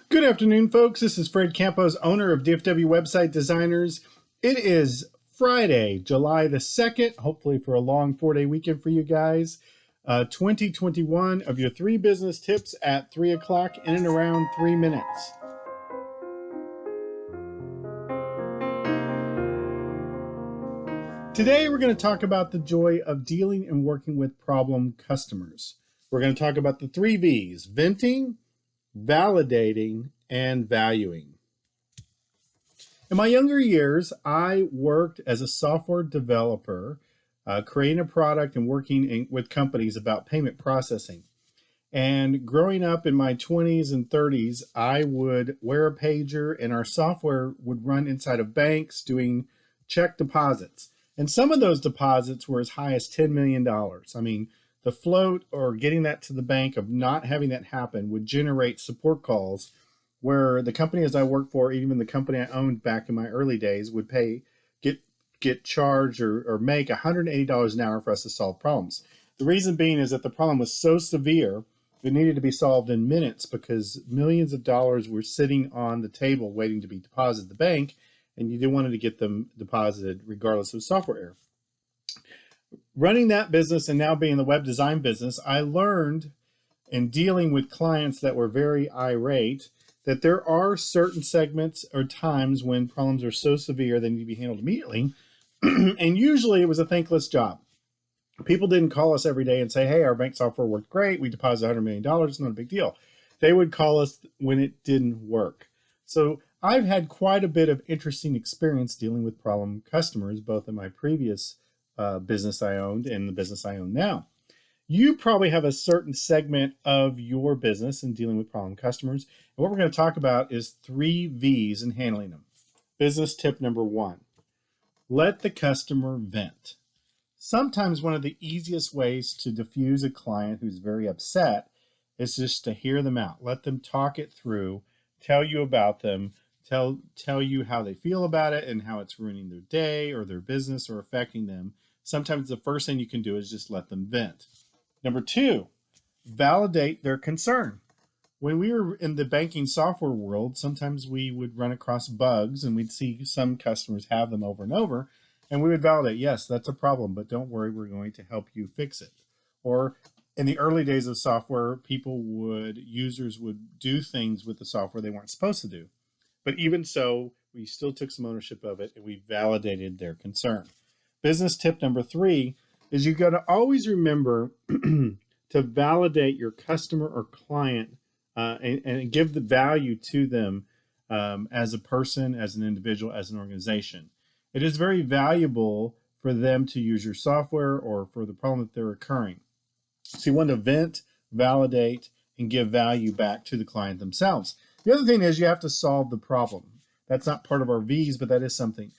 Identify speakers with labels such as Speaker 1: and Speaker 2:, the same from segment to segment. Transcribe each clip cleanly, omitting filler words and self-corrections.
Speaker 1: Good afternoon, folks. This is Fred Campos, owner of DFW Website Designers. It is Friday, July the 2nd, hopefully for a long 4-day weekend for you guys. 2021 of your 3 business tips at 3 o'clock in and around 3 minutes. Today, we're going to talk about the joy of dealing and working with problem customers. We're going to talk about the 3 V's: venting, validating, and valuing. In my younger years, I worked as a software developer, creating a product and working with companies about payment processing. And growing up in my 20s and 30s, I would wear a pager and our software would run inside of banks doing check deposits. And some of those deposits were as high as $10 million. I mean, the float or getting that to the bank of not having that happen would generate support calls where the companies I worked for, even the company I owned back in my early days, would get charged or make $180 an hour for us to solve problems. The reason being is that the problem was so severe, it needed to be solved in minutes because millions of dollars were sitting on the table waiting to be deposited at the bank, and you wanted to get them deposited regardless of software error. Running that business and now being in the web design business, I learned in dealing with clients that were very irate that there are certain segments or times when problems are so severe they need to be handled immediately. And usually it was a thankless job. People didn't call us every day and say, hey, our bank software worked great. We deposited $100 million. It's not a big deal. They would call us when it didn't work. So I've had quite a bit of interesting experience dealing with problem customers, both in my previous business I owned and the business I own now. You probably have a certain segment of your business in dealing with problem customers. And what we're going to talk about is 3 V's in handling them. Business tip number 1, let the customer vent. Sometimes one of the easiest ways to diffuse a client who's very upset is just to hear them out. Let them talk it through, tell you about them, tell you how they feel about it and how it's ruining their day or their business or affecting them. Sometimes the first thing you can do is just let them vent. Number 2, validate their concern. When we were in the banking software world, sometimes we would run across bugs and we'd see some customers have them over and over, and we would validate, yes, that's a problem, but don't worry, we're going to help you fix it. Or in the early days of software, users would do things with the software they weren't supposed to do. But even so, we still took some ownership of it and we validated their concern. Business tip number 3 is you got to always remember to validate your customer or client and give the value to them as a person, as an individual, as an organization. It is very valuable for them to use your software or for the problem that they're occurring. So you want to vent, validate, and give value back to the client themselves. The other thing is you have to solve the problem. That's not part of our V's, but that is something.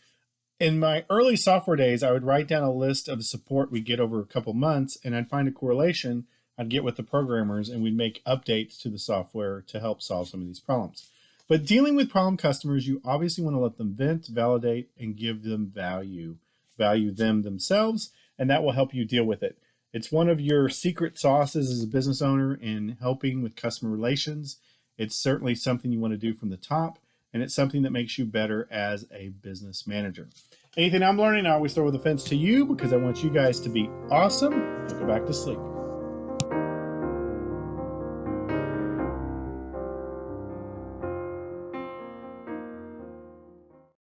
Speaker 1: In my early software days, I would write down a list of support we'd get over a couple months, and I'd find a correlation. I'd get with the programmers, and we'd make updates to the software to help solve some of these problems. But dealing with problem customers, you obviously want to let them vent, validate, and give them value. Value them themselves, and that will help you deal with it. It's one of your secret sauces as a business owner in helping with customer relations. It's certainly something you want to do from the top, and it's something that makes you better as a business manager. Anything I'm learning, I always throw the fence to you because I want you guys to be awesome. Go back to sleep.